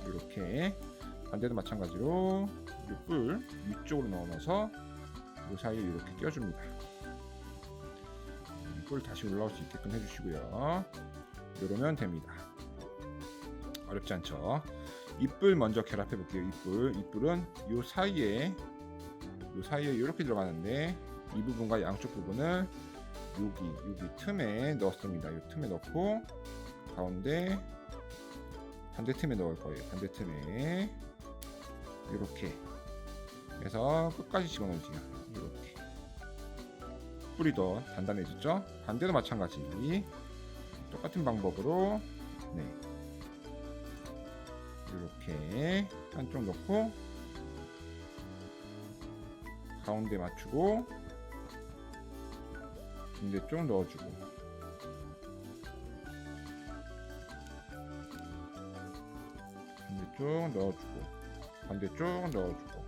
Speaker 1: 이렇게. 반대도 마찬가지로 이 뿔 위쪽으로 넣어서 이 사이에 이렇게 껴줍니다. 뿔 다시 올라올 수 있게끔 해주시고요. 이러면 됩니다. 어렵지 않죠? 잎을 먼저 결합해 볼게요. 잎불은 이 사이에 이렇게 들어가는데 이 부분과 양쪽 부분을 여기 틈에 넣었습니다. 이 틈에 넣고 가운데 반대 틈에 넣을 거예요. 반대 틈에 이렇게 해서 끝까지 집어넣으세요. 이렇게. 뿔이 더 단단해졌죠? 반대도 마찬가지. 똑같은 방법으로 네. 이렇게 한쪽 넣고 가운데 맞추고 반대쪽 넣어주고 반대쪽 넣어주고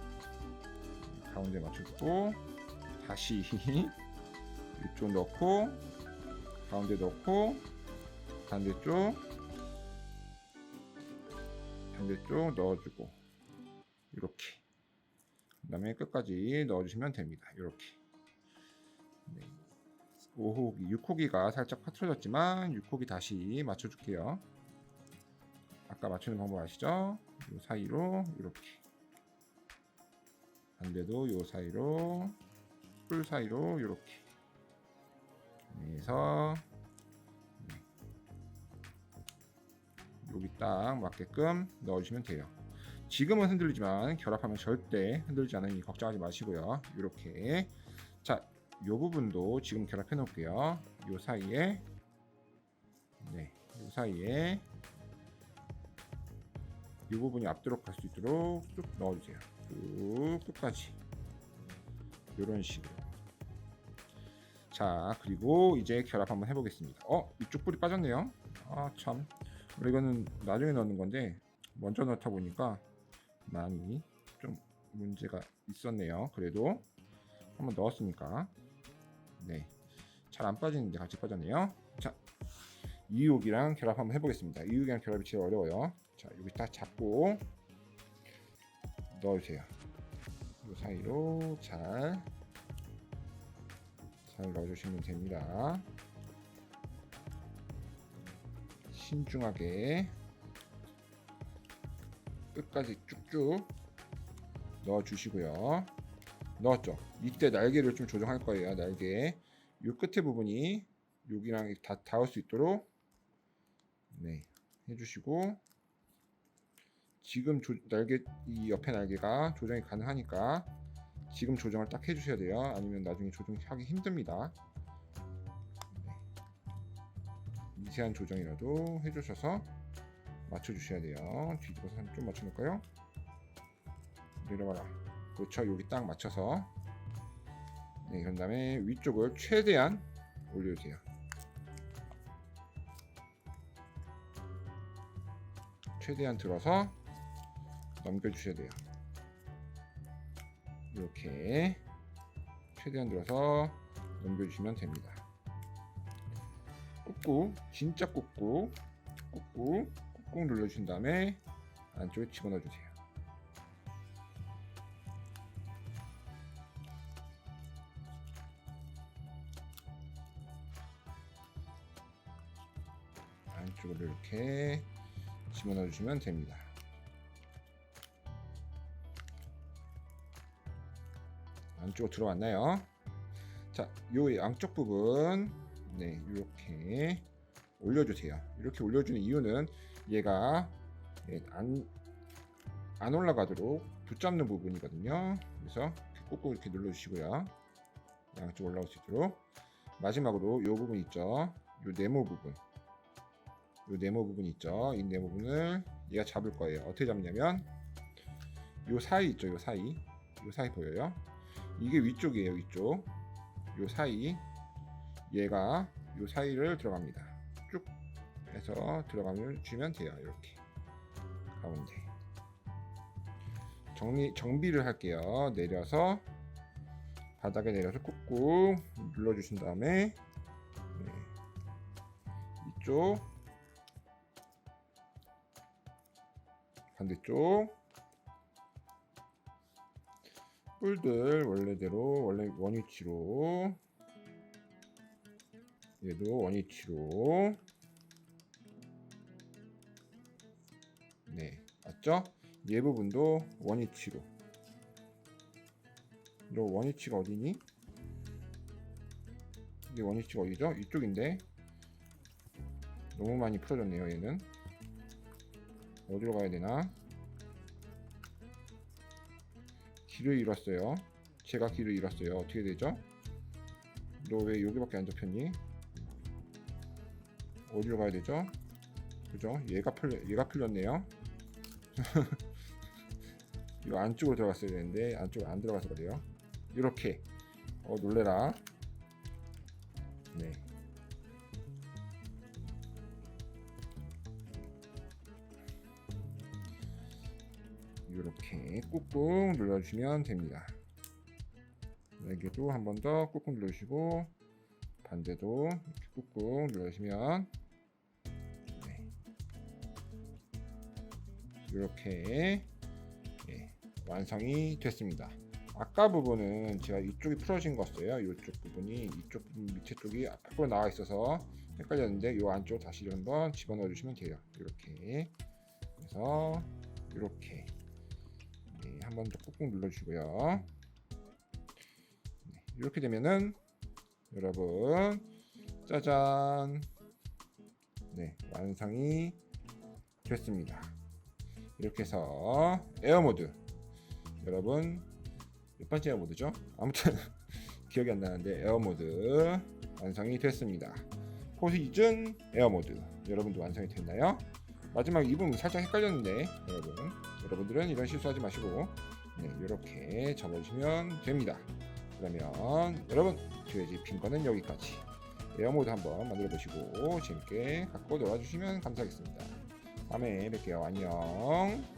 Speaker 1: 가운데 맞춰주고 다시 이쪽 넣고 가운데 넣고 반대쪽 반대쪽 넣어주고 이렇게. 그다음에 끝까지 넣어주시면 됩니다. 이렇게. 네. 5호기, 6호기가 살짝 흐트러졌지만 6호기 다시 맞춰줄게요. 아까 맞추는 방법 아시죠? 이 사이로 이렇게. 반대도 이 사이로, 뿔 사이로 이렇게. 그래서 여기 딱 맞게끔 넣어주시면 돼요. 지금은 흔들리지만 결합하면 절대 흔들리지 않으니 걱정하지 마시고요. 이렇게. 자, 이 부분도 지금 결합해 놓을게요. 이 사이에, 네, 이 사이에 이 부분이 앞뒤로 갈 수 있도록 쭉 넣어주세요. 쭉 끝까지 이런 식으로. 자, 그리고 이제 결합 한번 해보겠습니다. 이쪽 뿔이 빠졌네요. 아 참, 이거는 나중에 넣는 건데 먼저 넣다 보니까 많이 좀 문제가 있었네요. 그래도 한번 넣었으니까 네, 잘 안 빠지는데 같이 빠졌네요. 자, 2호기랑 결합 한번 해보겠습니다. 2호기랑 결합이 제일 어려워요. 자, 여기 딱 잡고 넣어주세요. 이 사이로 잘 넣어주시면 됩니다. 신중하게 끝까지 쭉쭉 넣어주시고요. 넣었죠? 이때 날개를 좀 조정할 거예요. 날개 이 끝에 부분이 여기랑 다 닿을 수 있도록 네, 해주시고, 지금 날개, 이 옆에 날개가 조정이 가능하니까 지금 조정을 딱 해주셔야 돼요. 아니면 나중에 조정하기 힘듭니다. 네. 미세한 조정이라도 해주셔서 맞춰주셔야 돼요. 뒤집어서 좀 맞춰놓을까요? 내려와라. 그렇죠. 여기 딱 맞춰서. 네, 그런 다음에 위쪽을 최대한 올려주세요. 최대한 들어서 넘겨주셔야 돼요. 이렇게 최대한 들어서 넘겨주시면 됩니다. 꾹꾹, 진짜 꾹꾹 눌러주신 다음에 안쪽에 집어넣어주세요. 안쪽으로 이렇게 집어넣어주시면 됩니다. 안쪽으로 들어왔나요? 자, 요 양쪽 부분 네, 이렇게 올려주세요. 이렇게 올려주는 이유는 얘가 안 올라가도록 붙잡는 부분이거든요. 그래서 꾹꾹 이렇게 눌러주시고요. 양쪽 올라올 수 있도록. 마지막으로 이 부분 있죠. 요 네모 부분. 요 네모 부분 있죠. 이 네모 부분을 얘가 잡을 거예요. 어떻게 잡냐면 요 사이 있죠. 요 사이. 요 사이 보여요? 이게 위쪽이에요. 위쪽. 요 사이. 얘가 요 사이를 들어갑니다. 쭉 해서 들어가면 주면 돼요. 이렇게 가운데. 정비를 할게요. 내려서 바닥에 내려서 꾹꾹 눌러주신 다음에 네. 이쪽 반대쪽 뿔들 원래대로 원래 원위치로 얘도 원위치로 네 맞죠? 얘 부분도 원위치로. 너 원위치가 어디니? 이게 원위치가 어디죠? 이쪽인데 너무 많이 풀어졌네요. 얘는 어디로 가야 되나? 길을 잃었어요. 제가 길을 잃었어요. 어떻게 되죠? 너 왜 여기밖에 안 잡혔니? 어디로 가야 되죠? 그죠? 얘가 풀렸네요. 이거 안쪽으로 들어갔어야 되는데 안쪽으로 안 들어가서 그래요. 이렇게 놀래라. 네. 이렇게 꾹꾹 눌러주시면 됩니다. 날개도 한 번 더 꾹꾹 눌러주시고 반대도 이렇게 꾹꾹 눌러주시면 네. 이렇게 완성이 됐습니다. 아까 부분은 제가 이쪽이 풀어진 거였어요. 이쪽 부분이 이쪽 부분 밑에 쪽이 앞으로 나와 있어서 헷갈렸는데 이 안쪽 다시 한번 집어넣어 주시면 돼요. 이렇게 그래서 이렇게 한번 더 꾹꾹 눌러주시고요. 이렇게 되면은 여러분 짜잔 완성이 됐습니다. 이렇게 해서 에어모드 여러분 몇 번째 에어모드죠? 아무튼 기억이 안 나는데 에어모드 완성이 됐습니다. 포시즌 에어모드 여러분도 완성이 됐나요? 마지막 이 부분 살짝 헷갈렸는데 여러분들은 이런 실수하지 마시고 이렇게 접어주시면 됩니다. 그러면 여러분 뒤에 핀 거는 여기까지. 에어모드 한번 만들어 보시고 재밌게 갖고 놀아주시면 감사하겠습니다. 다음에 뵐게요. 안녕.